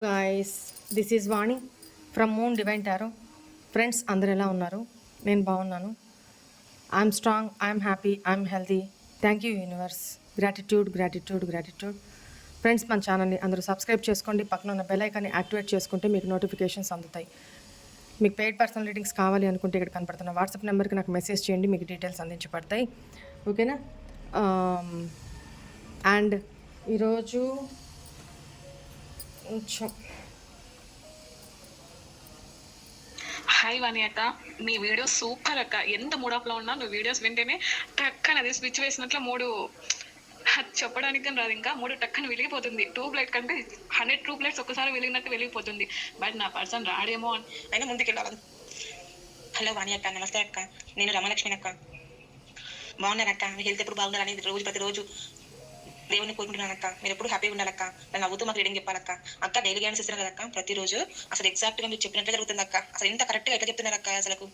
Guys, this is Vani from moon divine tarot. Friends అందరు ఎలా ఉన్నారు? నేను బాగున్నాను. I'm strong, I'm happy, I'm healthy. Thank you universe. Gratitude gratitude gratitude. Friends, మన ఛానల్ని అందరూ సబ్స్క్రైబ్ చేసుకోండి. పక్కన ఉన్న బెల్ ఐకాన్ని యాక్టివేట్ చేసుకుంటే మీకు నోటిఫికేషన్స్ అందుతాయి. మీకు పెయిడ్ పర్సనల్ రీడింగ్స్ కావాలి అనుకుంటే ఇక్కడ కనపడుతున్న వాట్సాప్ నెంబర్కి నాకు మెసేజ్ చేయండి. మీకు డీటెయిల్స్ అందించబడతాయి. ఓకేనా? అండ్ ఈరోజు కొంచెం హాయ్ వాణి అక్క, నీ వీడియో సూపర్ అక్క. ఎంత మూడ్ ఆఫ్ లో ఉన్నా నువ్వు వీడియోస్ వింటేనే టక్కన అది స్విచ్ వేసినట్లు మూడు చెప్పడానికి కానీ రాదు. ఇంకా మూడు టక్కన వెలిగిపోతుంది. ట్యూబ్ లైట్ కంటే 100 ట్యూబ్ లైట్స్ ఒక్కసారి వెలిగినట్టు వెలిగిపోతుంది. బట్ నా పర్సన్ రాడేమో అని అయినా ముందుకెళ్ళాలి. హలో వాణి అక్క, నమస్తే అక్క. నేను రమలక్ష్మి అక్క. బాగున్నారు అక్క? మీ హెల్త్ ఎప్పుడు బాగుండాలి అనేది ప్రతిరోజు దేవుని కోరుకుంటున్నాను అక్క. మీరు ఎప్పుడు హ్యాపీగా ఉండాలక్క. నన్ను నవ్వుతూ మాకు రీడింగ్ చెప్పాలక్క. అక్క డైలీ గైడెన్స్ ఇస్తున్నారు కదక్క ప్రతిరోజు. అసలు ఎగ్జాక్ట్ గా మీరు చెప్పినట్లే జరుగుతుంది అక్క. అసలు ఇంత కరెక్ట్ గా ఎట్లా చెప్తున్నారు అక్క? అసలు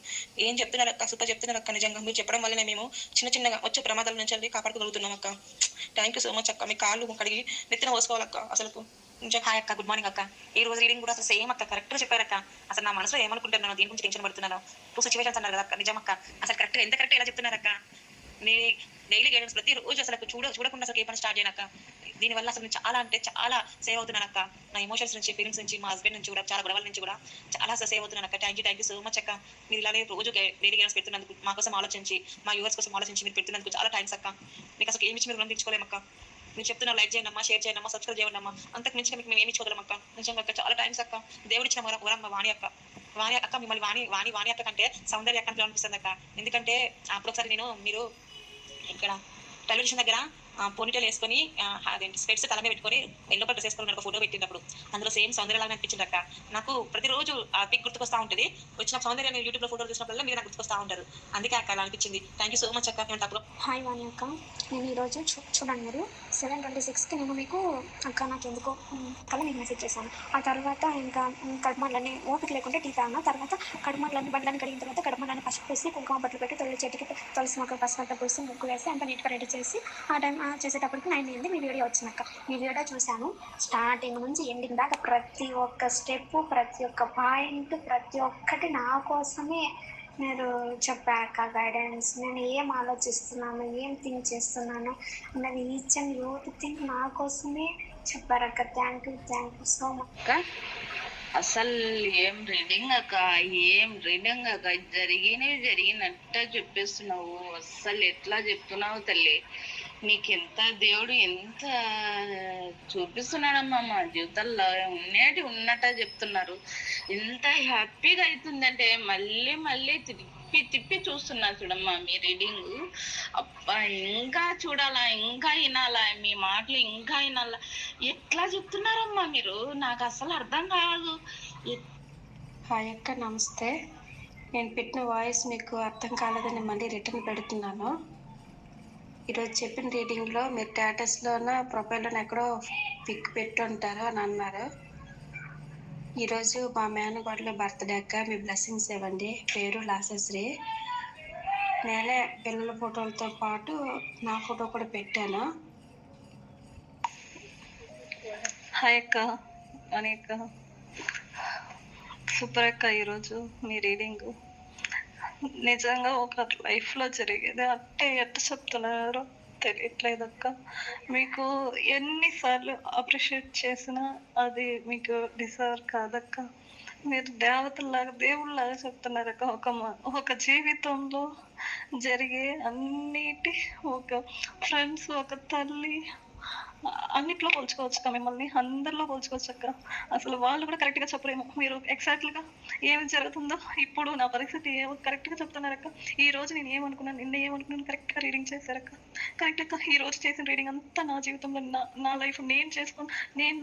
ఏం చెప్తున్నారు అక్క? సూపర్ చెప్తున్నారు అక్క. నిజంగా మీరు చెప్పడం వల్లనే మేము చిన్నగా వచ్చే ప్రమాదాల నుంచి వెళ్ళి కాపాడుకోగలుగుతున్నాం అక్క. థ్యాంక్ యూ సో మచ్ అక్క. మీ కాళ్ళు కడిగి నెత్తిన పోసుకోవాలక్క. అసలు నిజం. హాయ్ అక్క, గుడ్ మార్నింగ్ అక్క. ఈ రోజు రీడింగ్ కూడా అసలు సేమ్ అక్క, కరెక్ట్ గా చెప్పారక్క. అసలు నా మనసులో ఏమనుకుంటున్నాను, దీని గురించి టెన్షన్ పడుతున్నాను. 2 సిచ్యువేషన్స్ అన్నారు కదా అక్క. నిజం అక్క. అసలు కరెక్ట్ ఎంత కరెక్ట్ ఎలా చెప్తున్నారు అక్క. నీ డైలీ గైడెన్స్ ప్రతిరోజు అసలు చూడకుండా అసలు ఏ పని స్టార్ట్ చేయనక్క. దీనివల్ల అసలు చాలా అంటే చాలా సేవ్ అవుతున్నాను అక్క. నా ఎమోషన్స్ నుంచి, ఫీలింగ్స్ నుంచి, మా హస్బెండ్ నుంచి కూడా, చాలా గొడవల నుంచి కూడా చాలా సేవ్ అవుతున్నాను అక్క. థ్యాంక్ యూ సో మచ్ అక్క. మీరు ఇలానే రోజు డైలీ గైడెన్స్ పెడుతున్నందుకు, మా కోసం ఆలోచించి, మా యూవర్స్ కోసం ఆలోచించి మీరు పెడుతున్నందుకు చాలా థ్యాంక్స్ అక్క. మీకు అసలు ఏమి ఇచ్చి మీరు రుణం తెచ్చుకోలేమక్క. మీరు చెప్తున్నారు లైక్ చేయండి అమ్మా, షేర్ చేయండి అమ్మా, సబ్స్క్రైబ్ చేయండి అమ్మా. అంతకు మించి మీకు మేము ఏమి ఇచ్చుకోగలం అక్క. నిజంగా అక్క చాలా థ్యాంక్స్ అక్క. దేవుడు ఇచ్చిన వరమ్మ వాణి అక్క. వాణి అక్క, మిమ్మల్ని వాణి అక్క కంటే సౌందర్య అక్క అనిపిస్తుంది అక్క. ఎందుకంటే అప్పుడు ఒకసారి మీరు ఇక్కడ టెలివిజన్ దగ్గర పోనీటేల్ వేసుకొని అదేంటి స్పెట్స్ తల మీద పెట్టుకొని ఎల్లో డ్రెస్ వేసుకొని ఒక ఫోటో పెట్టినప్పుడు అందులో సేమ్ సౌందర్యలాగా అనిపించింది అక్క. నాకు ప్రతిరోజు ఆ పిక్ గుర్తుకొస్తా ఉంటుంది. వచ్చిన సౌందర్యాన్ని యూట్యూబ్ లో ఫోటో చూసినప్పుడు మీరు నాకు గుర్తుకొస్తా ఉంటారు. అందుకే అక్క అలా అనిపించింది. థ్యాంక్ యూ సో మచ్ అక్క. నేను తప్పుడు హాయ్ వాణి అక్క, నేను ఈరోజు చూడండి మీరు 7:26కి నేను మీకు అక్క నాకు ఎందుకో కల మీకు మెసేజ్ చేశాను. ఆ తర్వాత ఇంకా కడుమాలన్నీ ఓపిక లేకుంటే టీ తాగిన తర్వాత కడుమాలన్నీ బట్టలని కడిగిన తర్వాత కడుమాలన్నీ పసుపు వేసి కుంకుమ బట్టలు పెట్టి తొలి చెట్టుకి తులసి మొక్కలు పసుపు పూసి ముగ్గు వేసి అంత నీట్గా రెడీ చేసి ఆ టైం చేసేటప్పటికి 9 అయింది. మీ వీడియో వచ్చినాక మీ వీడియో చూశాను. స్టార్టింగ్ నుంచి ఎండింగ్ దాకా ప్రతి ఒక్క స్టెప్, ప్రతి ఒక్క పాయింట్, ప్రతి ఒక్కటి నా కోసమే మీరు చెప్పాక గైడెన్స్. నేను ఏం ఆలోచిస్తున్నాను, ఏం థింక్ చేస్తున్నాను అన్నది ఈచ్ అండ్ ఎవ్రీథింగ్ నా కోసమే చెప్పారక్క. Thank you so much. అసలు ఏం రీడింగ్ అక్క, ఏం రీడింగ్ అక్క. జరిగినట్టే చెప్పేస్తున్నావు. అస్సలు ఎట్లా చెప్తున్నావు తల్లి. నీకెంత దేవుడు ఎంత చూపిస్తున్నాడమ్మా మా జీవితాల్లో. ఉన్నట్టే చెప్తున్నారు. ఎంత హ్యాపీగా అవుతుందంటే మళ్ళీ మళ్ళీ తిప్పి చూస్తున్నా చూడమ్మా మీ రీడింగ్. అబ్బా, ఇంకా చూడాలా, ఇంకా వినాలా, మీ మాటలు ఇంకా వినాలా. ఎట్లా చెప్తున్నారమ్మా మీరు, నాకు అసలు అర్థం కాదు. హాయ్ అక్క, నమస్తే. నేను పెట్టిన వాయిస్ మీకు అర్థం కాలేదని మళ్ళీ రిటర్న్ పెడుతున్నాను. ఈరోజు చెప్పిన రీడింగ్లో మీరు స్టేటస్లోన ప్రొఫైల్లోనే ఎక్కడో పిక్ పెట్టుంటారు అని అన్నారు. ఈరోజు మా మేనగోడలో బర్త్డే అక్క. మీ బ్లెస్సింగ్స్ ఇవ్వండి. పేరు లాసశ్రీ. నేనే పిల్లల ఫోటోలతో పాటు నా ఫోటో కూడా పెట్టాను. హాయ్ అక్క, అని అక్క, సూపర్ అక్క. ఈరోజు మీ రీడింగ్ నిజంగా ఒక లైఫ్లో జరిగేది అంటే ఎట్లా చెప్తున్నారో తెలియట్లేదక్క. మీకు ఎన్నిసార్లు అప్రిషియేట్ చేసినా అది మీకు డిజర్వ్ కాదక్క. మీరు దేవతల్లాగా, దేవుళ్ళలాగా చెప్తున్నారక్క. ఒక జీవితంలో జరిగే అన్నిటి, ఒక ఫ్రెండ్స్, ఒక తల్లి, అన్నిట్లో పోల్చుకోవచ్చు అక్క. మిమ్మల్ని అందరిలో పోల్చుకోవచ్చు అక్క. అసలు వాళ్ళు కూడా కరెక్ట్గా చెప్పలేము. మీరు ఎగ్జాక్ట్గా ఏమి జరుగుతుందో ఇప్పుడు నా పరిస్థితి ఏమో కరెక్ట్గా చెప్తున్నారక్క. ఈ రోజు నేను ఏమనుకున్నాను, నిన్న ఏమనుకున్నాను కరెక్ట్గా రీడింగ్ చేశారక్క. కరెక్ట్ అక్క. ఈ రోజు చేసిన రీడింగ్ అంతా నా జీవితంలో, నా లైఫ్ నేను చేసుకుని, నేను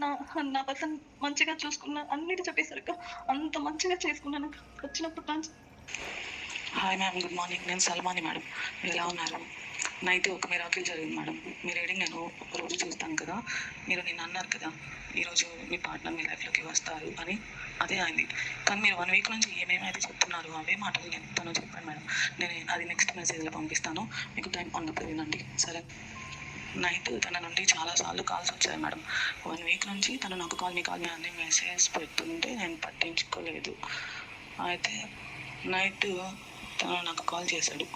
నా పర్సన్ మంచిగా చూసుకున్నా అన్నిటి చెప్పేశారక్క. అంత మంచిగా చేసుకున్నాను వచ్చినప్పుడు నుంచి. Hi ma'am, good morning. నేను సల్మాని మేడం. మీరు ఎలా ఉన్నారు? నైట్ ఒక మిరాకిల్ జరిగింది మేడం. మీ రీడింగ్ నేను రోజు చూస్తాను కదా. మీరు నిన్న అన్నారు కదా ఈరోజు మీ పార్ట్నర్ మీ లైఫ్లోకి వస్తారు అని. అదే అయింది. కానీ మీరు 1 వీక్ నుంచి ఏమేమైతే చెప్తున్నారు అవే మాటలు నేను తను చెప్పాను మేడం. నేను అది నెక్స్ట్ మెసేజ్లో పంపిస్తాను. మీకు టైం ఉన్నప్పుడు వినండి, సరే? నైట్ తన నుండి చాలాసార్లు కాల్స్ వచ్చాయి మేడం. 1 వీక్ నుంచి తను నాకు కాల్ మీ అన్ని మెసేజ్ పెడుతుంటే నేను పట్టించుకోలేదు. అయితే నైట్ తను నాకు కాల్ చేశాడు.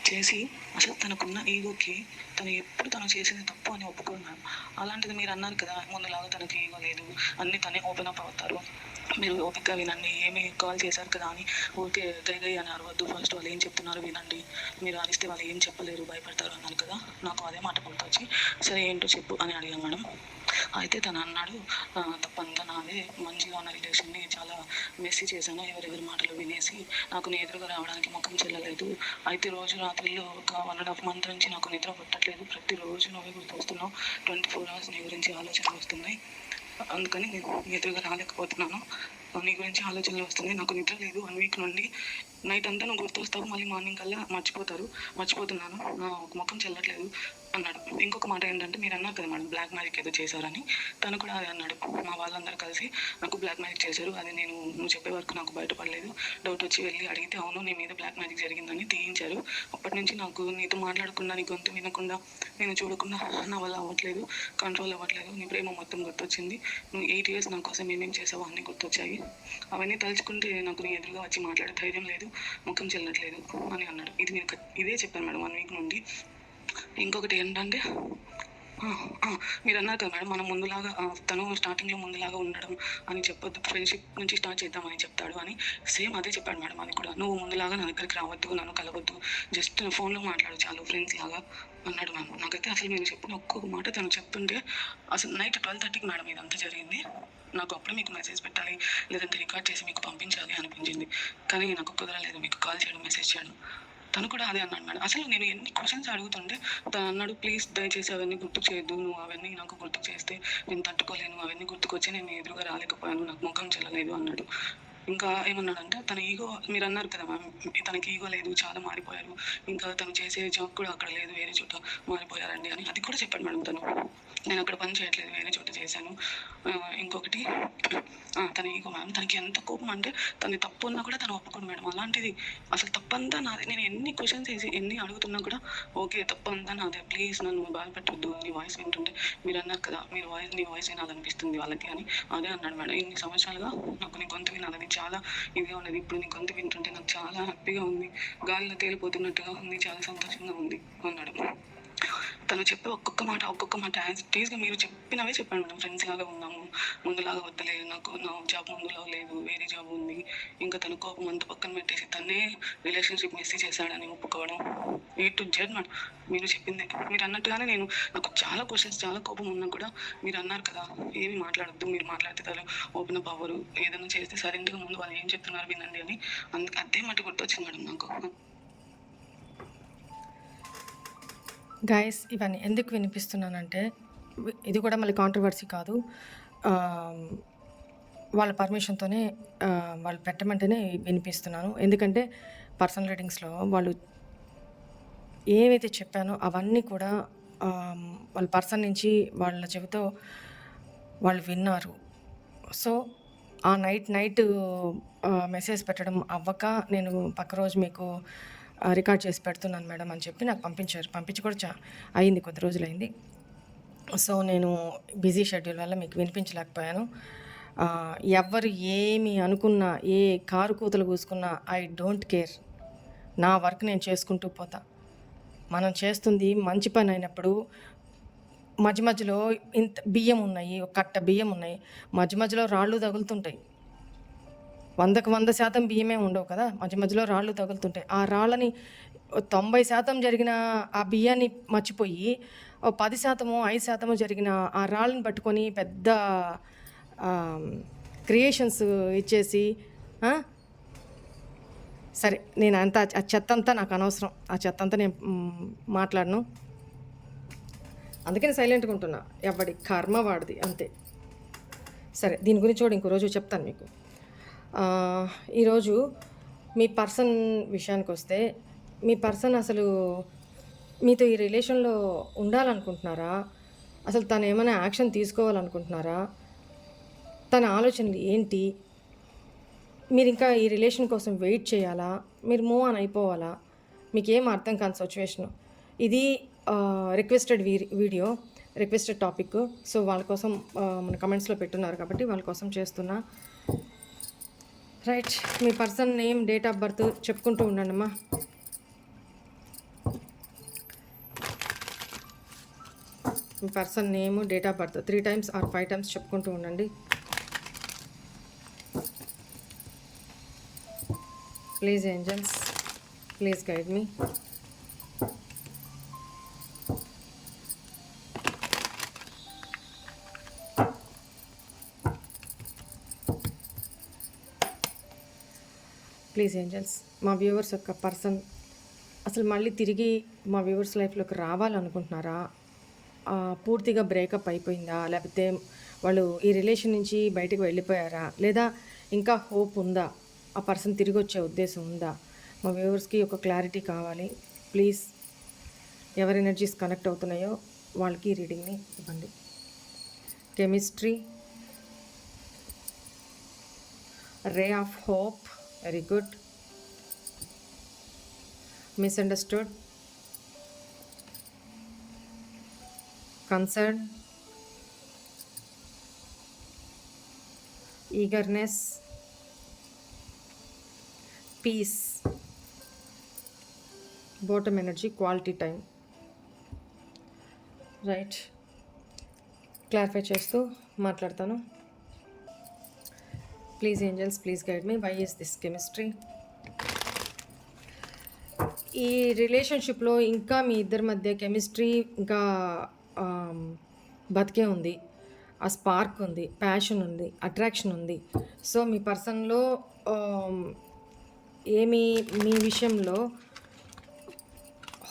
చేసి అసలు తనకున్న ఈగోకి తను ఎప్పుడు తను చేసింది తప్పు అని ఒప్పుకున్నాను. అలాంటిది మీరు అన్నారు కదా ముందులాగా తనకి ఈగో లేదు, అన్నీ తనే ఓపెన్ అప్ అవుతారు, మీరు ఓపికగా వినండి, ఏమి కాల్ చేశారు కదా అని ఓకే గై అని అరవద్దు, ఫస్ట్ వాళ్ళు ఏం చెప్తున్నారు వినండి, మీరు అరిస్తే వాళ్ళు ఏం చెప్పలేరు భయపడతారు అన్నారు కదా. నాకు అదే మాట గుర్తొచ్చి సరే ఏంటో చెప్పు అని అడిగాను మేడం. అయితే తను అన్నాడు తప్పంతా నాదే, మంచిగా ఉన్న రిలేషన్ని చాలా మెస్సీ చేశాను, ఎవరెవరి మాటలు వినేసి నాకు నీ ఎదురుగా రావడానికి ముఖం చెల్లలేదు. అయితే రోజు రాత్రిలో ఒక 1.5 month నుంచి నాకు నిద్ర పట్టట్లేదు, ప్రతిరోజు నువ్వే గుర్తొస్తున్నావు, 24 hours నీ గురించి ఆలోచనలు వస్తున్నాయి, అందుకని నేను ఎదురుగా రాలేకపోతున్నాను, నీ గురించి ఆలోచనలు వస్తున్నాయి, నాకు నిద్ర లేదు 1 week నుండి, నైట్ అంతా నువ్వు గుర్తొస్తావు, మళ్ళీ మార్నింగ్ కల్లా మర్చిపోతున్నాను, నా ముఖం చెల్లట్లేదు అన్నాడు. ఇంకొక మాట ఏంటంటే మీరు అన్నారు కదా మేడం బ్లాక్ మ్యాజిక్ ఏదో చేశారని, తను కూడా అది అన్నాడు. మా వాళ్ళందరూ కలిసి నాకు బ్లాక్ మ్యాజిక్ చేశారు, అది నువ్వు చెప్పే వరకు నాకు బయటపడలేదు, డౌట్ వచ్చి వెళ్ళి అడిగితే అవును నీ మీద బ్లాక్ మ్యాజిక్ జరిగిందని తీయించారు. అప్పటి నుంచి నాకు నీతో మాట్లాడకుండా, నీ గొంతు వినకుండా, నేను చూడకుండా నా వల్ల అవ్వట్లేదు, కంట్రోల్ అవ్వట్లేదు, నీ ప్రేమ మొత్తం గుర్తొచ్చింది, నువ్వు 8 years నా కోసం ఏమేం చేసావో అన్నీ గుర్తొచ్చాయి, అవన్నీ తలుచుకుంటే నాకు నీ ఎదురుగా వచ్చి మాట్లాడే ధైర్యం లేదు, ముఖం చెల్లట్లేదు అని అన్నాడు. ఇదే చెప్పాను మేడం 1 week నుండి. ఇంకొకటి ఏంటంటే మీరు అన్నారు కదా మేడం మనం ముందులాగా తను స్టార్టింగ్లో ముందులాగా ఉండడం అని చెప్పొద్దు, ఫ్రెండ్షిప్ నుంచి స్టార్ట్ చేద్దామని చెప్తాడు అని, సేమ్ అదే చెప్పాడు మేడం. అది కూడా నువ్వు ముందులాగా నా దగ్గరికి రావద్దు, నన్ను కలవద్దు, జస్ట్ ఫోన్లో మాట్లాడు చాలు ఫ్రెండ్స్ లాగా అన్నాడు మ్యామ్. నాకైతే అసలు మీరు చెప్పిన ఒక్కొక్క మాట తను చెప్తుంటే అసలు నైట్ 12:30కి మేడం ఇదంతా జరిగింది. నాకు అప్పుడే మీకు మెసేజ్ పెట్టాలి లేదంటే రికార్డ్ చేసి మీకు పంపించాలి అనిపించింది, కానీ నాకు కుదరలేదు మీకు కాల్ చేయడం మెసేజ్ చేయడం. తను కూడా అదే అన్నాడు మేడం. అసలు నేను ఎన్ని క్వశ్చన్స్ అడుగుతుంటే తను అన్నాడు ప్లీజ్ దయచేసి అవన్నీ గుర్తు చేయొద్దు, నువ్వు అవన్నీ నాకు గుర్తు చేస్తే నేను తట్టుకోలేను, అవన్నీ గుర్తుకొచ్చి నేను ఎదురుగా రాలేకపోయాను, నాకు ముఖం చెల్లలేదు అన్నాడు. ఇంకా ఏమన్నాడంటే తన ఈగో, మీరు అన్నారు కదా మ్యామ్ తనకి ఈగో లేదు, చాలా మారిపోయారు, ఇంకా తను చేసే జాబ్ కూడా అక్కడ లేదు, వేరే చోట మారిపోయారండి అని అది కూడా చెప్పాడు మేడం. తను నేను అక్కడ పని చేయట్లేదు, వేరే చోట చేశాను. ఇంకొకటి తన ఈగో మ్యామ్, తనకి ఎంత కోపం అంటే తను తప్పు ఉన్నా కూడా తను ఒప్పుకోడు మేడం. అలాంటిది అసలు తప్పంతా నాదే, నేను ఎన్ని క్వశ్చన్స్ వేసి ఎన్ని అడుగుతున్నా కూడా ఓకే తప్పంతా నాదే, ప్లీజ్ నన్ను బాధపెట్టొద్దు, నీ వాయిస్ వింటుంటే మీరు అన్నారు కదా నీ వాయిస్ వినాలనిపిస్తుంది వాళ్ళకి అని అదే అన్నాడు మేడం. ఇన్ని సంవత్సరాలుగా నాకు నీ గొంతు వినాలని చాలా ఇదిగా ఉన్నది, ఇప్పుడు నీ గొంతు వింటుంటే నాకు చాలా హ్యాపీగా ఉంది, గాలిలో తేలిపోతున్నట్టుగా ఉంది, చాలా సంతోషంగా ఉంది అన్నాడు. తను చెప్పే ఒక్కొక్క మాట యాజ్ ఇట్ ఈస్గా మీరు చెప్పినవే చెప్పాను మేడం. ఫ్రెండ్స్ లాగా ఉన్నాము, ముందులాగా వద్దలేదు, నాకు నా జాబ్ ముందులో లేదు, వేరే జాబ్ ఉంది, ఇంకా తన కోపం అంతా పక్కన పెట్టేసి తనే రిలేషన్షిప్ మెసేజ్ చేశాడని ఒప్పుకోవడం, A to Z మేడం మీరు చెప్పింది. మీరు అన్నట్టుగానే నాకు చాలా క్వశ్చన్స్, చాలా కోపం ఉన్నా కూడా మీరు అన్నారు కదా ఏమి మాట్లాడద్దు, మీరు మాట్లాడితే తను ఓపెన్ అప్ అవ్వరు, ఏదైనా చేస్తే సైలెంట్గా ముందు వాళ్ళు ఏం చెప్తున్నారు వినండి అని, అందుకే అదే మాట గుర్తొచ్చింది మేడం నాకు. గైస్ ఇవన్నీ ఎందుకు వినిపిస్తున్నానంటే ఇది కూడా మళ్ళీ కాంట్రవర్సీ కాదు, వాళ్ళ పర్మిషన్తోనే వాళ్ళు పెట్టమంటేనే వినిపిస్తున్నాను. ఎందుకంటే పర్సనల్ రీడింగ్స్లో వాళ్ళు ఏవైతే చెప్పానో అవన్నీ కూడా వాళ్ళ పర్సన్ నుంచి వాళ్ళ చెవితో వాళ్ళు విన్నారు. సో ఆ నైట్ మెసేజ్ పెట్టడం అవ్వక నేను పక్క రోజు మీకు రికార్డ్ చేసి పెడుతున్నాను మేడం అని చెప్పి నాకు పంపించి కూడా అయింది, కొద్ది రోజులైంది. సో నేను బిజీ షెడ్యూల్ వల్ల మీకు వినిపించలేకపోయాను. ఎవరు ఏమి అనుకున్నా, ఏ కారు కూతలు కూసుకున్నా ఐ డోంట్ కేర్, నా వర్క్ నేను చేసుకుంటూ పోతా. మనం చేస్తుంది మంచి పని అయినప్పుడు మధ్యలో ఇంత బియ్యం ఉన్నాయి, ఒక కట్ట బియ్యం ఉన్నాయి, మధ్యలో రాళ్ళు తగులుతుంటాయి, 100% బియ్యమే ఉండవు కదా, మధ్యలో రాళ్ళు తగులుతుంటాయి. ఆ రాళ్ళని 90% జరిగిన ఆ బియ్యాన్ని మర్చిపోయి 10%, 5% జరిగిన ఆ రాళ్ళని పట్టుకొని పెద్ద క్రియేషన్స్ ఇచ్చేసి సరే నేను అంతా ఆ చెత్త అంతా నాకు అనవసరం, ఆ చెత్త అంతా నేను మాట్లాడను, అందుకని సైలెంట్గా ఉంటున్నా, ఎవడి కర్మ వాడిది అంతే. సరే దీని గురించి కూడా ఇంకో రోజు చెప్తాను మీకు. ఈరోజు మీ పర్సన్ విషయానికి వస్తే, మీ పర్సన్ అసలు మీతో ఈ రిలేషన్లో ఉండాలనుకుంటున్నారా, అసలు తను ఏమైనా యాక్షన్ తీసుకోవాలనుకుంటున్నారా, తన ఆలోచనలు ఏంటి, మీరు ఇంకా ఈ రిలేషన్ కోసం వెయిట్ చేయాలా, మీరు మూవ్ ఆన్ అయిపోవాలా, మీకు ఏం అర్థం కాని సిచ్యువేషను ఇది. Requested video, requested topic. So వాళ్ళ కోసం మన కమెంట్స్లో పెట్టున్నారు కాబట్టి వాళ్ళ కోసం చేస్తున్నా. రైట్, మీ person name, date of birth చెప్పుకుంటూ ఉండండి అమ్మా. మీ person name, date of birth 3 times or 5 times చెప్పుకుంటూ ఉండండి. Please angels, please guide me. Please angels, మా వ్యూవర్స్ యొక్క పర్సన్ అసలు మళ్ళీ తిరిగి మా వ్యూవర్స్ లైఫ్లోకి రావాలనుకుంటున్నారా? పూర్తిగా బ్రేకప్ అయిపోయిందా? లేకపోతే వాళ్ళు ఈ రిలేషన్ నుంచి బయటకు వెళ్ళిపోయారా? లేదా ఇంకా హోప్ ఉందా? ఆ పర్సన్ తిరిగి వచ్చే ఉద్దేశం ఉందా? మా వ్యూవర్స్కి ఒక క్లారిటీ కావాలి. ప్లీజ్ ఎవరి ఎనర్జీస్ కనెక్ట్ అవుతున్నాయో వాళ్ళకి రీడింగ్ని ఇవ్వండి. Chemistry, ray of hope, very good. Misunderstood, concern, eagerness, peace, bottom energy, quality time. Right, clarify చేస్తూ మాట్లాడతాను. Please angels, please guide me. Why is this chemistry? ఈ రిలేషన్షిప్లో ఇంకా మీ ఇద్దరి మధ్య కెమిస్ట్రీ ఇంకా బతికే ఉంది. ఆ స్పార్క్ ఉంది, ప్యాషన్ ఉంది, అట్రాక్షన్ ఉంది. సో మీ పర్సన్లో మీ విషయంలో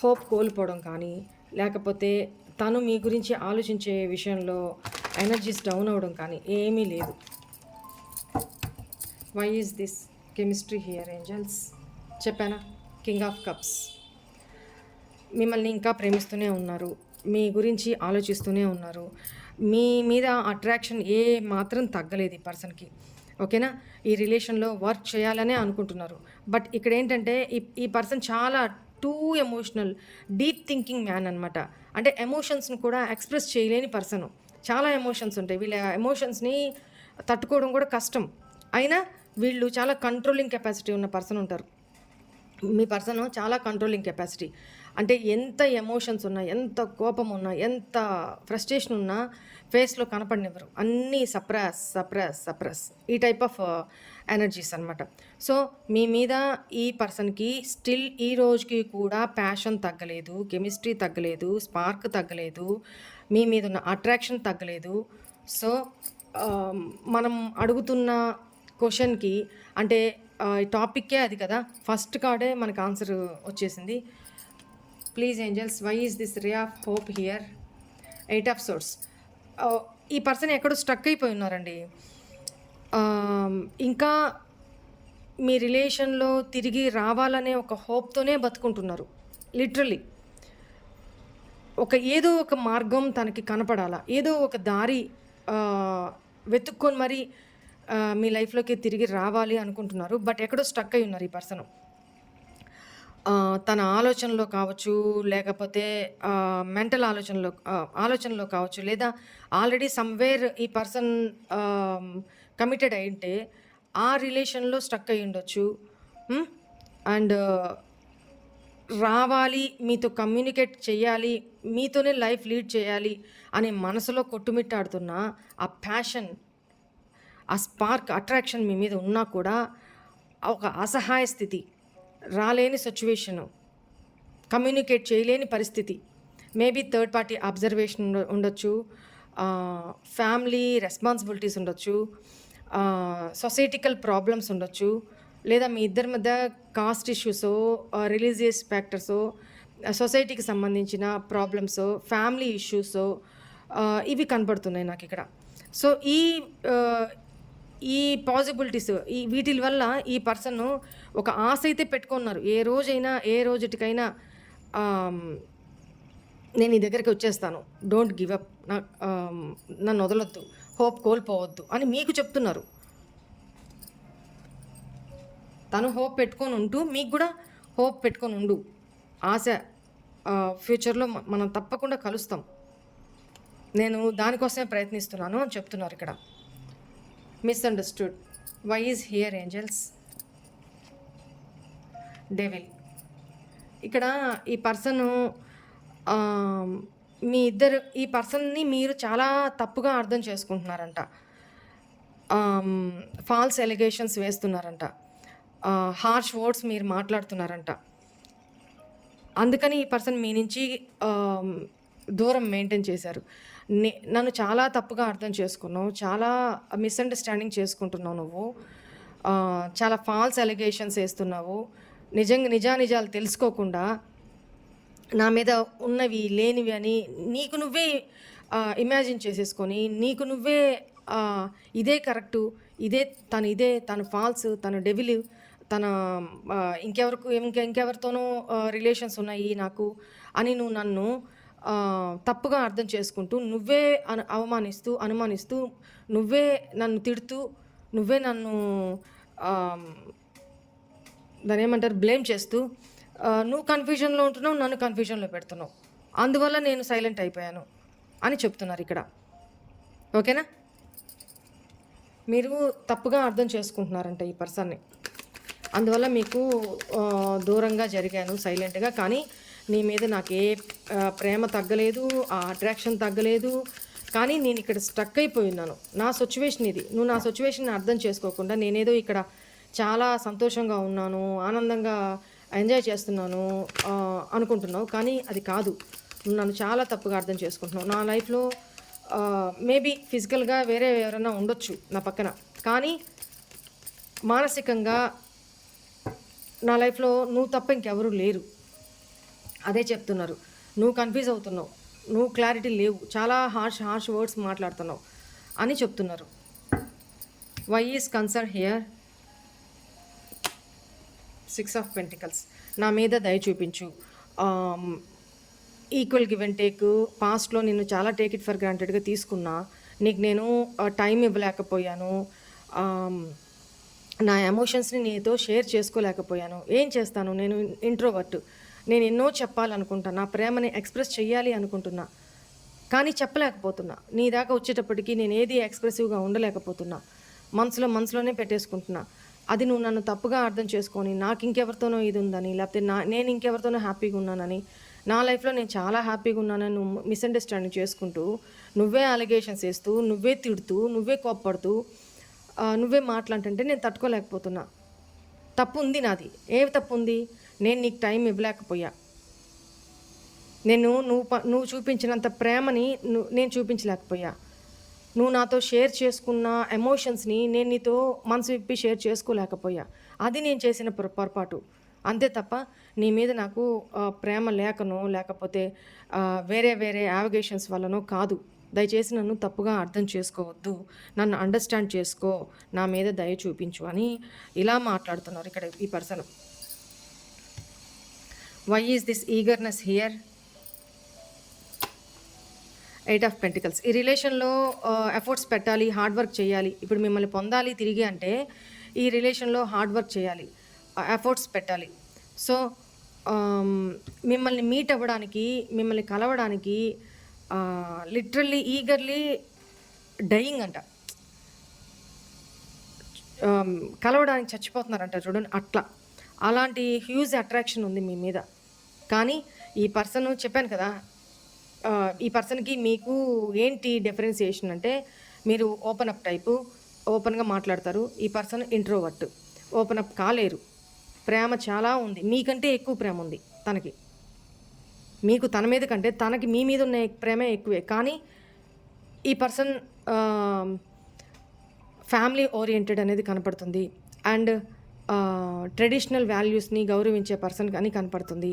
హోప్ కోల్పోవడం కానీ, లేకపోతే తను మీ గురించి ఆలోచించే విషయంలో ఎనర్జీస్ డౌన్ అవ్వడం కానీ ఏమీ లేదు. Why is this chemistry here angels? చెప్పానా, కింగ్ ఆఫ్ కప్స్. మిమ్మల్ని ఇంకా ప్రేమిస్తూనే ఉన్నారు, మీ గురించి ఆలోచిస్తూనే ఉన్నారు, మీ మీద అట్రాక్షన్ ఏ మాత్రం తగ్గలేదు ఈ పర్సన్కి. ఓకేనా? ఈ రిలేషన్లో వర్క్ చేయాలనే అనుకుంటున్నారు. బట్ ఇక్కడ ఏంటంటే ఈ పర్సన్ చాలా two emotional, deep thinking man అనమాట. అంటే ఎమోషన్స్ని కూడా ఎక్స్ప్రెస్ చేయలేని పర్సన్. చాలా ఎమోషన్స్ ఉంటాయి, వీళ్ళ ఎమోషన్స్ని తట్టుకోవడం కూడా కష్టం. అయినా వీళ్ళు చాలా కంట్రోలింగ్ కెపాసిటీ ఉన్న పర్సన్ ఉంటారు. మీ పర్సన్ చాలా కంట్రోలింగ్ కెపాసిటీ. అంటే ఎంత ఎమోషన్స్ ఉన్నా, ఎంత కోపం ఉన్నా, ఎంత ఫ్రస్ట్రేషన్ ఉన్నా ఫేస్లో కనపడనివ్వరు. అన్నీ సప్రెస్ ఈ టైప్ ఆఫ్ ఎనర్జీస్ అనమాట. సో మీ మీద ఈ పర్సన్కి స్టిల్ ఈ రోజుకి కూడా ప్యాషన్ తగ్గలేదు, కెమిస్ట్రీ తగ్గలేదు, స్పార్క్ తగ్గలేదు, మీ మీద ఉన్న అట్రాక్షన్ తగ్గలేదు. సో మనం అడుగుతున్న క్వశ్చన్కి అంటే ఈ టాపిక్కే అది కదా, ఫస్ట్ కార్డే మనకు ఆన్సర్ వచ్చేసింది. Please angels, why is this ray of hope here? 8 of Swords. ఈ పర్సన్ ఎక్కడో స్ట్రక్ అయిపోయి ఉన్నారండి. ఇంకా మీ రిలేషన్లో తిరిగి రావాలనే ఒక హోప్తోనే బతుకుంటున్నారు. లిటరలీ ఏదో ఒక మార్గం తనకి కనపడాలా, ఏదో ఒక దారి వెతుక్కొని మరి మీ లైఫ్లోకి తిరిగి రావాలి అనుకుంటున్నారు. బట్ ఎక్కడో స్ట్రక్ అయి ఉన్నారు ఈ పర్సన్. తన ఆలోచనలో కావచ్చు, లేకపోతే మెంటల్ ఆలోచనలో కావచ్చు, లేదా ఆల్రెడీ సమ్వేర్ ఈ పర్సన్ కమిటెడ్ అయింటే ఆ రిలేషన్లో స్ట్రక్ అయి ఉండొచ్చు. అండ్ రావాలి, మీతో కమ్యూనికేట్ చేయాలి, మీతోనే లైఫ్ లీడ్ చేయాలి అనే మనసులో కొట్టుమిట్టాడుతున్న ఆ ప్యాషన్, ఆ స్పార్క్, అట్రాక్షన్ మీ మీద ఉన్నా కూడా ఒక అసహాయ స్థితి, రాలేని సిచ్యువేషను, కమ్యూనికేట్ చేయలేని పరిస్థితి, మేబీ థర్డ్ పార్టీ అబ్జర్వేషన్ ఉండొచ్చు, ఫ్యామిలీ రెస్పాన్సిబిలిటీస్ ఉండొచ్చు, సొసైటికల్ ప్రాబ్లమ్స్ ఉండొచ్చు, లేదా మీ ఇద్దరి మధ్య కాస్ట్ ఇష్యూసో, రిలీజియస్ ఫ్యాక్టర్సో, సొసైటీకి సంబంధించిన ప్రాబ్లమ్సో, ఫ్యామిలీ ఇష్యూసో ఇవి కనపడుతున్నాయి నాకు ఇక్కడ. సో ఈ పాసిబిలిటీస్, వీటి వల్ల ఈ పర్సన్ ఒక ఆశ అయితే పెట్టుకున్నారు. ఏ రోజుటికైనా నేను ఈ దగ్గరికి వచ్చేస్తాను, డోంట్ గివ్ అప్, నన్ను వదలొద్దు, హోప్ కోల్పోవద్దు అని మీకు చెప్తున్నారు. తను హోప్ పెట్టుకొని ఉంటూ మీకు కూడా హోప్ పెట్టుకొని ఉండు, ఆశ ఫ్యూచర్లో మనం తప్పకుండా కలుస్తాం. నేను దానికోసమే ప్రయత్నిస్తున్నాను అని చెప్తున్నారు ఇక్కడ. Misunderstood. Why is here angels? Devil. ఇక్కడ ఈ పర్సను ఈ పర్సన్ని మీరు చాలా తప్పుగా అర్థం చేసుకుంటున్నారంట. ఫాల్స్ ఎలిగేషన్స్ వేస్తున్నారంట. హార్ష్ వర్డ్స్ మీరు మాట్లాడుతున్నారంట. అందుకని ఈ పర్సన్ మీ నుంచి దూరం మెయింటైన్ చేశారు. నన్ను చాలా తప్పుగా అర్థం చేసుకున్నావు, చాలా మిస్అండర్స్టాండింగ్ చేసుకుంటున్నావు నువ్వు, చాలా ఫాల్స్ ఎలిగేషన్స్ వేస్తున్నావు, నిజానిజాలు తెలుసుకోకుండా నా మీద ఉన్నవి లేనివి అని నీకు నువ్వే ఇమాజిన్ చేసేసుకొని నీకు నువ్వే ఇదే కరెక్టు, తను ఫాల్స్, తను డెవిల్, తన ఇంకెవరితోనో రిలేషన్స్ ఉన్నాయి నాకు అని నువ్వు నన్ను తప్పుగా అర్థం చేసుకుంటూ నువ్వే అనుమానిస్తూ నువ్వే నన్ను తిడుతూ నువ్వే నన్ను దాని ఏమంటారు బ్లేమ్ చేస్తూ నువ్వు కన్ఫ్యూజన్లో ఉంటున్నావు, నన్ను కన్ఫ్యూజన్లో పెడుతున్నావు, అందువల్ల నేను సైలెంట్ అయిపోయాను అని చెప్తున్నారు ఇక్కడ. ఓకేనా? మీరు తప్పుగా అర్థం చేసుకుంటున్నారంట ఈ పర్సన్ని, అందువల్ల మీకు దూరంగా జరిగాను సైలెంట్గా. కానీ నీ మీద నాకు ఏ ప్రేమ తగ్గలేదు, ఆ అట్రాక్షన్ తగ్గలేదు. కానీ నేను ఇక్కడ స్ట్రక్ అయిపోయి ఉన్నాను. నా సిచ్యువేషన్ ఇది. నువ్వు నా సిచ్యువేషన్ అర్థం చేసుకోకుండా నేనేదో ఇక్కడ చాలా సంతోషంగా ఉన్నాను, ఆనందంగా ఎంజాయ్ చేస్తున్నాను అనుకుంటున్నావు. కానీ అది కాదు. నువ్వు నన్ను చాలా తప్పుగా అర్థం చేసుకుంటున్నావు. నా లైఫ్లో మేబీ ఫిజికల్గా వేరే ఎవరైనా ఉండొచ్చు నా పక్కన, కానీ మానసికంగా నా లైఫ్లో నువ్వు తప్ప ఇంకెవరూ లేరు. అదే చెప్తున్నారు. నువ్వు కన్ఫ్యూజ్ అవుతున్నావు, నువ్వు క్లారిటీ లేవు, చాలా హార్ష్ వర్డ్స్ మాట్లాడుతున్నావు అని చెప్తున్నారు. Why is concern here? 6 of pentacles. నా మీద దయ చూపించు. Equal give and take. పాస్ట్లో నేను చాలా టేక్ ఇట్ ఫర్ గ్రాంటెడ్గా తీసుకున్నా, నీకు నేను టైం ఇవ్వలేకపోయాను, నా ఎమోషన్స్ని నీతో షేర్ చేసుకోలేకపోయాను. ఏం చేస్తాను, నేను ఇంట్రోవర్ట్. నేను ఎన్నో చెప్పాలనుకుంటున్నా, నా ప్రేమని ఎక్స్ప్రెస్ చేయాలి అనుకుంటున్నా, కానీ చెప్పలేకపోతున్నా. నీ దాకా వచ్చేటప్పటికి నేను ఏది ఎక్స్ప్రెసివ్గా ఉండలేకపోతున్నా, మనసులోనే పెట్టేసుకుంటున్నా. అది నువ్వు నన్ను తప్పుగా అర్థం చేసుకొని నాకు ఇంకెవరితోనో ఇది ఉందని, లేకపోతే నేను ఇంకెవరితోనో హ్యాపీగా ఉన్నానని, నా లైఫ్లో నేను చాలా హ్యాపీగా ఉన్నానని నువ్వు మిస్అండర్స్టాండింగ్ చేసుకుంటూ నువ్వే అలిగేషన్స్ వేస్తూ నువ్వే తిడుతూ నువ్వే కోప్పడుతూ నువ్వే మాట్లాడుతుంటే నేను తట్టుకోలేకపోతున్నా. తప్పు ఉంది నాది. ఏ తప్పు ఉంది? నేను నీకు టైం ఇవ్వలేకపోయా. నువ్వు చూపించినంత ప్రేమని నేను చూపించలేకపోయా. నువ్వు నాతో షేర్ చేసుకున్న ఎమోషన్స్ని నేను నీతో మనసు విప్పి షేర్ చేసుకోలేకపోయా. అది నేను చేసిన పొరపాటు. అంతే తప్ప నీ మీద నాకు ప్రేమ లేకనో లేకపోతే వేరే యావిగేషన్స్ వల్లనో కాదు. దయచేసి నన్ను తప్పుగా అర్థం చేసుకోవద్దు, నన్ను అండర్స్టాండ్ చేసుకో, నా మీద దయ చూపించు అని ఇలా మాట్లాడుతున్నారు ఇక్కడ ఈ person. Why is this eagerness here? 8 of pentacles. ఈ రిలేషన్లో ఎఫర్ట్స్ పెట్టాలి, హార్డ్ వర్క్ చేయాలి. ఇప్పుడు మిమ్మల్ని పొందాలి తిరిగి అంటే ఈ రిలేషన్లో హార్డ్ వర్క్ చేయాలి, ఎఫర్ట్స్ పెట్టాలి. సో మిమ్మల్ని మీట్ అవ్వడానికి, మిమ్మల్ని కలవడానికి లిటరల్లీ ఈగర్లీ డయింగ్ అంట, కలవడానికి చచ్చిపోతున్నారంట చూడండి. అలాంటి హ్యూజ్ అట్రాక్షన్ ఉంది మీ మీద. కానీ ఈ పర్సన్, చెప్పాను కదా, ఈ పర్సన్కి మీకు ఏంటి డిఫరెన్సియేషన్ అంటే, మీరు ఓపెన్ అప్ టైపు, ఓపెన్గా మాట్లాడతారు. ఈ పర్సన్ ఇంట్రోవర్ట్, ఓపెన్ అప్ కాలేరు. ప్రేమ చాలా ఉంది, మీకంటే ఎక్కువ ప్రేమ ఉంది తనకి. మీకు తన మీద కంటే తనకి మీ మీద ఉన్న ప్రేమే ఎక్కువే. కానీ ఈ పర్సన్ ఫ్యామిలీ ఓరియంటెడ్ అనేది కనపడుతుంది. అండ్ ట్రెడిషనల్ వాల్యూస్ని గౌరవించే పర్సన్ అని కనపడుతుంది.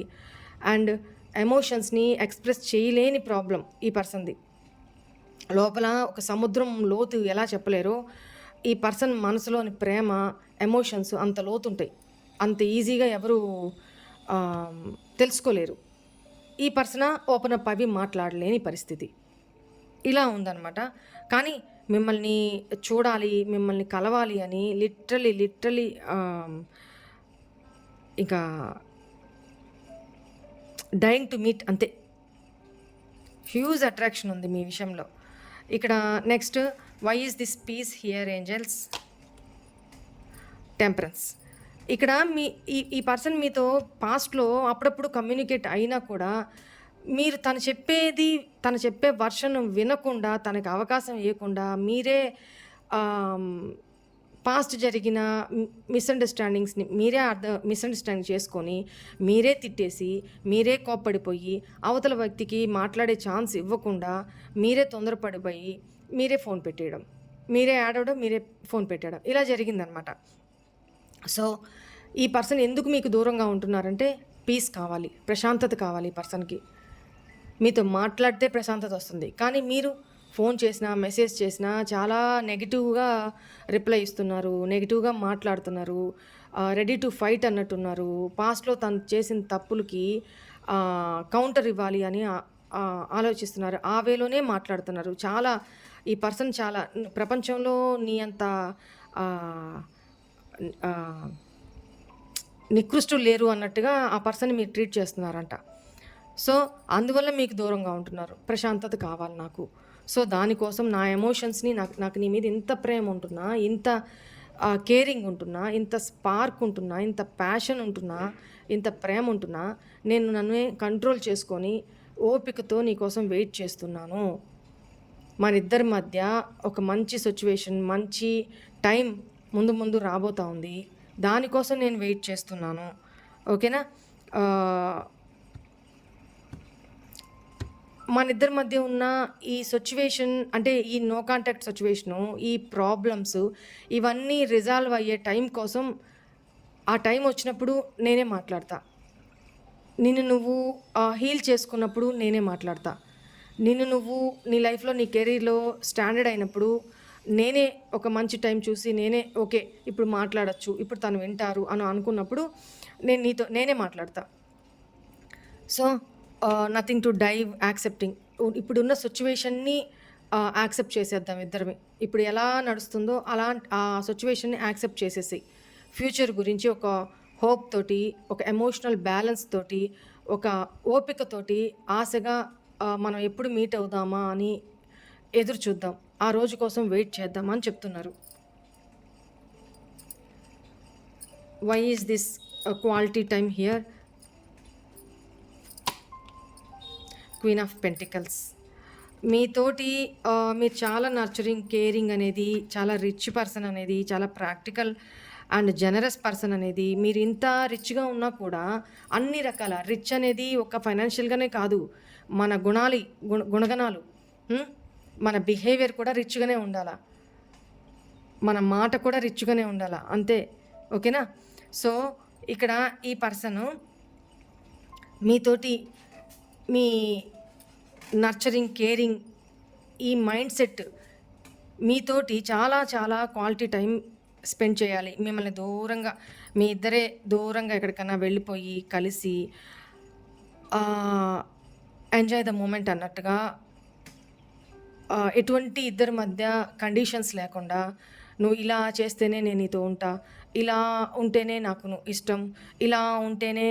అండ్ ఎమోషన్స్ని ఎక్స్ప్రెస్ చేయలేని ప్రాబ్లం ఈ పర్సన్ది. లోపల ఒక సముద్రం లోతు ఎలా చెప్పలేరో, ఈ పర్సన్ మనసులోని ప్రేమ, ఎమోషన్స్ అంత లోతుంటాయి. అంత ఈజీగా ఎవరు తెలుసుకోలేరు. ఈ పర్సన్ ఓపెన్ అప్ అవి మాట్లాడలేని పరిస్థితి ఇలా ఉందన్నమాట. కానీ మిమ్మల్ని చూడాలి, మిమ్మల్ని కలవాలి అని లిటరలీ ఇంకా డైయింగ్ టు మీట్ అంతే. హ్యూజ్ అట్రాక్షన్ ఉంది మీ విషయంలో. ఇక్కడ next, why is this peace here angels? Temperance. ఇక్కడ మీ ఈ పర్సన్ మీతో పాస్ట్లో అప్పుడప్పుడు కమ్యూనికేట్ అయినా కూడా మీరు తను చెప్పే వర్షన్ వినకుండా, తనకు అవకాశం ఇవ్వకుండా మీరే పాస్ట్ జరిగిన మిస్అండర్స్టాండింగ్స్ని మిస్అండర్స్టాండింగ్ చేసుకొని మీరే తిట్టేసి, మీరే కోప్పడిపోయి, అవతల వ్యక్తికి మాట్లాడే ఛాన్స్ ఇవ్వకుండా మీరే తొందరపడిపోయి మీరే ఫోన్ పెట్టేయడం, మీరే యాడ్ అవ్వడం, మీరే ఫోన్ పెట్టేయడం, ఇలా జరిగిందనమాట. సో ఈ పర్సన్ ఎందుకు మీకు దూరంగా ఉంటున్నారంటే పీస్ కావాలి, ప్రశాంతత కావాలి. ఈ పర్సన్కి మీతో మాట్లాడితే ప్రశాంతత వస్తుంది. కానీ మీరు ఫోన్ చేసినా, మెసేజ్ చేసినా చాలా నెగిటివ్గా రిప్లై ఇస్తున్నారు, నెగిటివ్గా మాట్లాడుతున్నారు, రెడీ టు ఫైట్ అన్నట్టున్నారు. పాస్ట్లో తను చేసిన తప్పులకి కౌంటర్ ఇవ్వాలి అని ఆలోచిస్తున్నారు. ఆ వేలోనే మాట్లాడుతున్నారు. ఈ పర్సన్ చాలా ప్రపంచంలో నీ అంత నికృష్టులు లేరు అన్నట్టుగా ఆ పర్సన్ మీరు ట్రీట్ చేస్తున్నారంట. సో అందువల్ల మీకు దూరంగా ఉంటున్నారు. ప్రశాంతత కావాలి నాకు. సో దానికోసం నా ఎమోషన్స్ని, నాకు నీ మీద ఇంత ప్రేమ ఉంటున్నా, ఇంత కేరింగ్ ఉంటున్నా, ఇంత స్పార్క్ ఉంటున్నా, ఇంత ప్యాషన్ ఉంటున్నా, ఇంత ప్రేమ ఉంటున్నా, నేను నన్ను కంట్రోల్ చేసుకొని ఓపికతో నీకోసం వెయిట్ చేస్తున్నాను. మన ఇద్దరి మధ్య ఒక మంచి సిచ్యువేషన్, మంచి టైం ముందు రాబోతా ఉంది. దానికోసం నేను వెయిట్ చేస్తున్నాను. ఓకేనా? మన ఇద్దరి మధ్య ఉన్న ఈ సిచ్యువేషన్, అంటే ఈ నో కాంటాక్ట్ సిచ్యువేషను, ఈ ప్రాబ్లమ్స్ ఇవన్నీ రిజాల్వ్ అయ్యే టైం కోసం, ఆ టైం వచ్చినప్పుడు నేనే మాట్లాడతా. నిన్ను నువ్వు హీల్ చేసుకున్నప్పుడు నేనే మాట్లాడతా. నిన్ను నువ్వు నీ లైఫ్లో, నీ కెరీర్లో స్టాండర్డ్ అయినప్పుడు నేనే ఒక మంచి టైం చూసి ఓకే ఇప్పుడు మాట్లాడచ్చు, ఇప్పుడు తను వింటారు అని అనుకున్నప్పుడు నేనే మాట్లాడతా. So nothing to dive, accepting. ఇప్పుడున్న సిచ్యువేషన్ని యాక్సెప్ట్ చేసేద్దాం ఇద్దరమే. ఇప్పుడు ఎలా నడుస్తుందో అలా ఆ సిచ్యువేషన్ని యాక్సెప్ట్ చేసేసి ఫ్యూచర్ గురించి ఒక హోప్ తోటి, ఒక ఎమోషనల్ బ్యాలెన్స్ తోటి, ఒక ఓపికతోటి ఆశగా మనం ఎప్పుడు మీట్ అవుదామా అని ఎదురు చూద్దాం. ఆ రోజు కోసం వెయిట్ చేద్దాం అని చెప్తున్నారు. Why is this quality time here? Queen of pentacles. మీతోటి మీరు చాలా నర్చరింగ్, కేరింగ్ అనేది, చాలా రిచ్ పర్సన్ అనేది, చాలా ప్రాక్టికల్ అండ్ జనరస్ పర్సన్ అనేది. మీరు ఇంత రిచ్గా ఉన్నా కూడా అన్ని రకాల రిచ్ అనేది ఒక ఫైనాన్షియల్గానే కాదు, మన గుణగణాలు, మన బిహేవియర్ కూడా రిచ్గానే ఉండాలా, మన మాట కూడా రిచ్గానే ఉండాలా, అంతే. ఓకేనా? సో ఇక్కడ ఈ పర్సను మీతోటి మీ నర్చరింగ్, కేరింగ్, ఈ మైండ్ సెట్ మీతోటి చాలా చాలా క్వాలిటీ టైం స్పెండ్ చేయాలి. మిమ్మల్ని దూరంగా, మీ ఇద్దరే దూరంగా ఎక్కడికైనా వెళ్ళిపోయి కలిసి ఎంజాయ్ ద మూమెంట్ అన్నట్టుగా, ఎటువంటి ఇద్దరి మధ్య కండిషన్స్ లేకుండా, నువ్వు ఇలా చేస్తేనే నేను నీతో ఉంటా, ఇలా ఉంటేనే నాకు ఇష్టం, ఇలా ఉంటేనే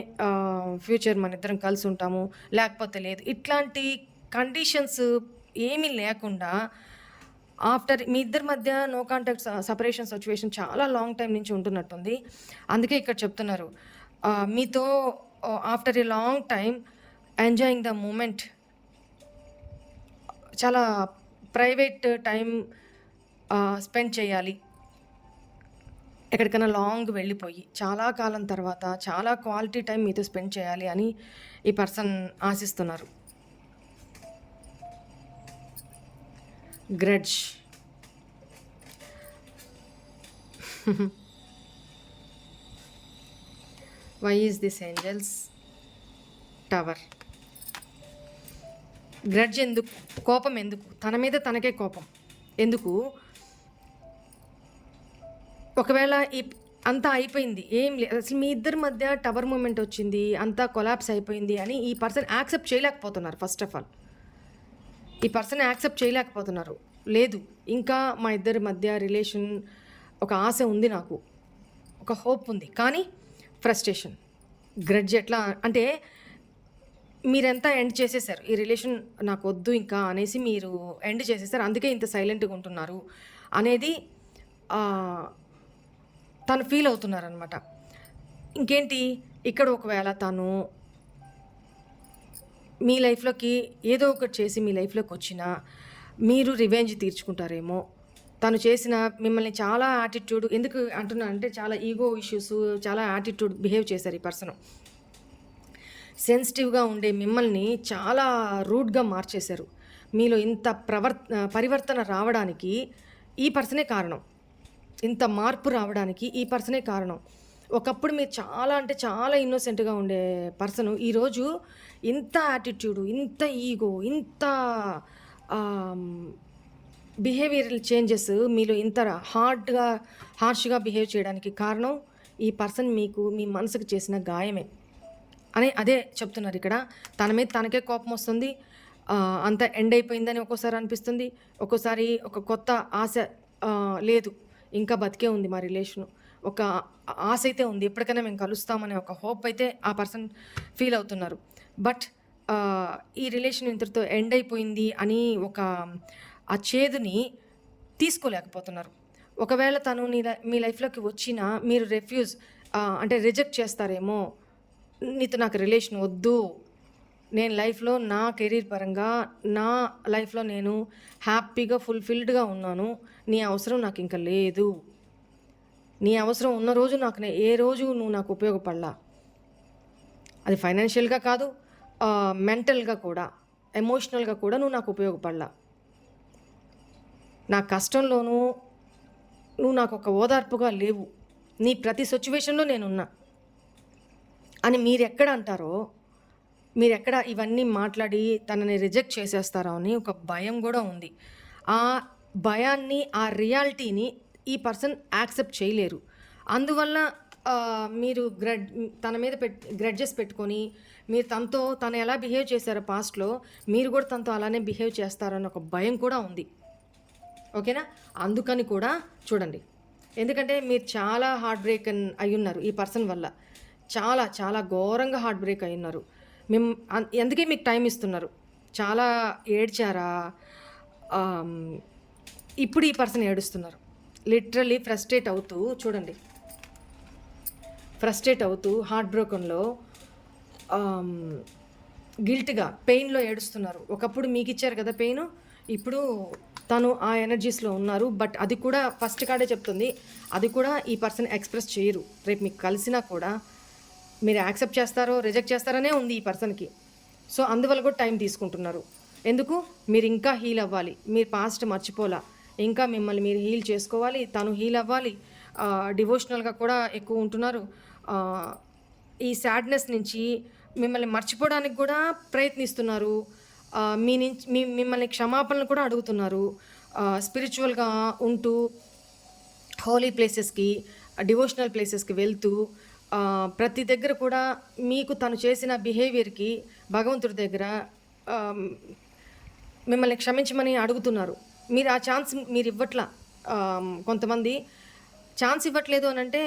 ఫ్యూచర్ మన ఇద్దరం కలిసి ఉంటాము, లేకపోతే లేదు, ఇట్లాంటి కండిషన్స్ ఏమీ లేకుండా ఆఫ్టర్ మీ ఇద్దరి మధ్య నో కాంటాక్ట్ సపరేషన్ సిచ్యువేషన్ చాలా లాంగ్ టైం నుంచి ఉంటున్నట్టుంది. అందుకే ఇక్కడ చెప్తున్నారు మీతో after a long time enjoying the moment, చాలా ప్రైవేట్ టైం స్పెండ్ చేయాలి. ఎక్కడికైనా లాంగ్ వెళ్ళిపోయి చాలా కాలం తర్వాత చాలా క్వాలిటీ టైం మీతో స్పెండ్ చేయాలి అని ఈ పర్సన్ ఆశిస్తున్నారు. Grudge. Why is this angels? Tower. Grudge ఎందుకు? కోపం ఎందుకు? తన మీద తనకే కోపం ఎందుకు? ఒకవేళ అంతా అయిపోయింది, ఏం లేదు, అసలు మీ ఇద్దరి మధ్య టవర్ మూమెంట్ వచ్చింది, అంతా కొలాప్స్ అయిపోయింది అని ఈ పర్సన్ యాక్సెప్ట్ చేయలేకపోతున్నారు. ఫస్ట్ ఆఫ్ ఆల్ ఈ పర్సన్ యాక్సెప్ట్ చేయలేకపోతున్నారు. లేదు, ఇంకా మా ఇద్దరి మధ్య రిలేషన్, ఒక ఆశ ఉంది, నాకు ఒక హోప్ ఉంది, కానీ ఫ్రస్ట్రేషన్. గ్రడ్జ్ ఎట్లా అంటే మీరెంత ఎండ్ చేసేసారు. ఈ రిలేషన్ నాకు వద్దు ఇంకా అనేసి మీరు ఎండ్ చేసేసారు. అందుకే ఇంత సైలెంట్‌గా ఉంటున్నారు అనేది తను ఫీల్ అవుతున్నారనమాట. ఇంకేంటి ఇక్కడ ఒకవేళ తను మీ లైఫ్‌లోకి ఏదో ఒకటి చేసి మీ లైఫ్‌లోకి వచ్చినా మీరు రివెంజ్ తీర్చుకుంటారేమో. తను చేసిన మిమ్మల్ని చాలా యాటిట్యూడ్ ఎందుకు అంటున్నానంటే చాలా ఈగో ఇష్యూస్, చాలా యాటిట్యూడ్ బిహేవ్ చేశారు ఈ పర్సన్. సెన్సిటివ్గా ఉండే మిమ్మల్ని చాలా రూడ్గా మార్చేశారు. మీలో ఇంత పరివర్తన రావడానికి ఈ పర్సనే కారణం. ఇంత మార్పు రావడానికి ఈ పర్సనే కారణం. ఒకప్పుడు మీరు చాలా అంటే చాలా ఇన్నోసెంట్గా ఉండే పర్సను ఈరోజు ఇంత యాటిట్యూడు, ఇంత ఈగో, ఇంత బిహేవియరల్ చేంజెస్ మీలో ఇంత హార్ష్గా బిహేవ్ చేయడానికి కారణం ఈ పర్సన్ మీకు మీ మనసుకు చేసిన గాయమే అని అదే చెప్తున్నారు ఇక్కడ. తన మీద తనకే కోపం వస్తుంది. అంత ఎండ్ అయిపోయిందని ఒక్కోసారి అనిపిస్తుంది. ఒక్కోసారి ఒక కొత్త ఆశ లేదు, ఇంకా బతికే ఉంది మా రిలేషను, ఒక ఆశ అయితే ఉంది, ఎప్పటికైనా మేము కలుస్తామనే ఒక హోప్ అయితే ఆ పర్సన్ ఫీల్ అవుతున్నారు. బట్ ఈ రిలేషన్ ఇంతటితో ఎండ్ అయిపోయింది అని ఒక ఆ చేదుని తీసుకోలేకపోతున్నారు. ఒకవేళ తను మీ లైఫ్లోకి వచ్చినా మీరు అంటే రిజెక్ట్ చేస్తారేమో. నీతో నాకు రిలేషన్ వద్దు, నేను లైఫ్లో నా కెరీర్ పరంగా నా లైఫ్లో నేను హ్యాపీగా ఫుల్ఫిల్డ్గా ఉన్నాను, నీ అవసరం నాకు ఇంకా లేదు, నీ అవసరం ఉన్న రోజు ఏ రోజు నువ్వు నాకు ఉపయోగపడలా, అది ఫైనాన్షియల్గా కాదు, మెంటల్గా కూడా, ఎమోషనల్గా కూడా నువ్వు నాకు ఉపయోగపడలా, నా కష్టంలోనూ నువ్వు నాకు ఒక ఓదార్పుగా లేవు, నీ ప్రతి సిచ్యువేషన్లో నేనున్నా అని మీరెక్కడ అంటారో, మీరెక్కడ ఇవన్నీ మాట్లాడి తనని రిజెక్ట్ చేసేస్తారో అని ఒక భయం కూడా ఉంది. ఆ భయాన్ని, ఆ రియాలిటీని ఈ పర్సన్ యాక్సెప్ట్ చేయలేరు. అందువల్ల మీరు తన మీద గ్రెడ్జెస్ పెట్టుకొని మీరు తను ఎలా బిహేవ్ చేశారో పాస్ట్లో మీరు కూడా తనతో అలానే బిహేవ్ చేస్తారని ఒక భయం కూడా ఉంది. ఓకేనా? అందుకని కూడా చూడండి, ఎందుకంటే మీరు చాలా హార్ట్ బ్రేక్ అయి ఉన్నారు ఈ పర్సన్ వల్ల. చాలా చాలా ఘోరంగా హార్ట్ బ్రేక్ అయి ఉన్నారు. అందుకే మీకు టైం ఇస్తున్నారు. చాలా ఏడ్చారా, ఇప్పుడు ఈ పర్సన్ ఏడుస్తున్నారు. లిటరల్లీ ఫ్రస్ట్రేట్ అవుతూ చూడండి, ఫ్రస్ట్రేట్ అవుతూ హార్ట్ బ్రోకన్లో గిల్ట్గా పెయిన్లో ఏడుస్తున్నారు. ఒకప్పుడు మీకు ఇచ్చారు కదా పెయిన్, ఇప్పుడు తను ఆ ఎనర్జీస్లో ఉన్నారు. బట్ అది కూడా ఫస్ట్ కార్డే చెప్తుంది, అది కూడా ఈ పర్సన్ ఎక్స్ప్రెస్ చేయరు. రేపు మీకు కలిసినా కూడా మీరు యాక్సెప్ట్ చేస్తారో రిజెక్ట్ చేస్తారనే ఉంది ఈ పర్సన్కి. సో అందువల్ల కూడా టైం తీసుకుంటున్నారు. ఎందుకు? మీరు ఇంకా హీల్ అవ్వాలి, మీరు పాస్ట్ మర్చిపోలా, ఇంకా మిమ్మల్ని మీరు హీల్ చేసుకోవాలి, తను హీల్ అవ్వాలి. డివోషనల్గా కూడా ఎక్కువ ఉంటున్నారు. ఈ సాడ్నెస్ నుంచి మిమ్మల్ని మర్చిపోవడానికి కూడా ప్రయత్నిస్తున్నారు. మిమ్మల్ని క్షమాపణలు కూడా అడుగుతున్నారు. స్పిరిచువల్గా ఉంటూ హోలీ ప్లేసెస్కి, డివోషనల్ ప్లేసెస్కి వెళ్తూ ప్రతి దగ్గర కూడా మీకు తను చేసిన బిహేవియర్కి భగవంతుడి దగ్గర మిమ్మల్ని క్షమించమని అడుగుతున్నారు. మీరు ఆ ఛాన్స్ మీరు ఇవ్వట్లా. కొంతమంది ఛాన్స్ ఇవ్వట్లేదు అని అంటే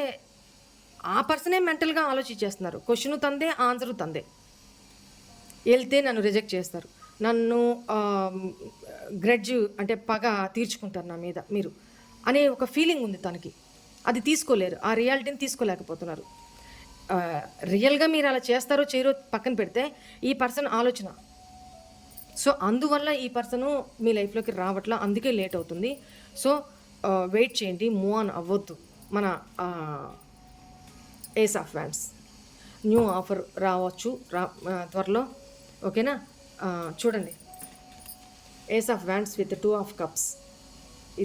ఆ పర్సనే మెంటల్గా ఆలోచించేస్తున్నారు. Question తందే, answer తందే. వెళ్తే నన్ను రిజెక్ట్ చేస్తారు, నన్ను గ్రెడ్జ్ అంటే పగ తీర్చుకుంటారు నా మీద మీరు అనే ఒక ఫీలింగ్ ఉంది తనకి. అది తీసుకోలేరు, ఆ రియాలిటీని తీసుకోలేకపోతున్నారు. రియల్గా మీరు అలా చేస్తారో చేయరో పక్కన పెడితే ఈ పర్సన్ ఆలోచన. సో అందువల్ల ఈ పర్సను మీ లైఫ్లోకి రావట్లా, అందుకే లేట్ అవుతుంది. సో వెయిట్ చేయండి, మూవ్ ఆన్ అవ్వద్దు. మన ace of wands new offer రావచ్చు త్వరలో. ఓకేనా? చూడండి, ace of wands with 2 of cups.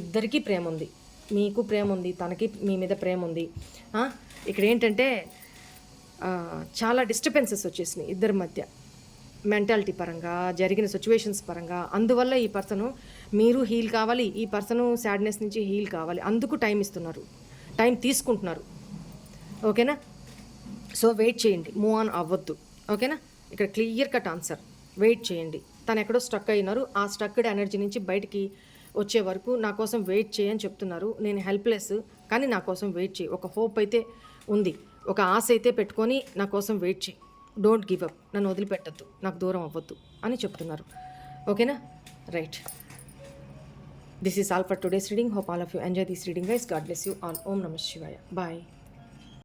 ఇద్దరికీ ప్రేమ ఉంది, మీకు ప్రేమ ఉంది, తనకి మీ మీద ప్రేమ ఉంది. ఇక్కడ ఏంటంటే చాలా డిస్టర్బెన్సెస్ వచ్చేసినాయి ఇద్దరి మధ్య, మెంటాలిటీ పరంగా, జరిగిన సిచ్యువేషన్స్ పరంగా. అందువల్ల ఈ పర్సను మీరు హీల్ కావాలి, ఈ పర్సను సాడ్నెస్ నుంచి హీల్ కావాలి, అందుకు టైం ఇస్తున్నారు, టైం తీసుకుంటున్నారు. ఓకేనా? సో వెయిట్ చేయండి, మూవ్ ఆన్ అవ్వద్దు. ఓకేనా? ఇక్కడ క్లియర్ కట్ ఆన్సర్, వెయిట్ చేయండి. తను ఎక్కడో స్ట్రక్ అయినారు, ఆ స్ట్రక్డ్ ఎనర్జీ నుంచి బయటికి వచ్చే వరకు నా కోసం వెయిట్ చేయని చెప్తున్నారు. నేను హెల్ప్లెస్, కానీ నా కోసం వెయిట్ చేయి. ఒక హోప్ అయితే ఉంది, ఒక ఆశ అయితే పెట్టుకొని నా కోసం వెయిట్ చేయి. డోంట్ గివ్ అప్, నన్ను వదిలిపెట్టద్దు, నాకు దూరం అవ్వద్దు అని చెప్తున్నారు. ఓకేనా? Right. This is all for today's reading. Hope all of you enjoy this reading, guys. God bless you all. Om Namah Shivaya. Bye.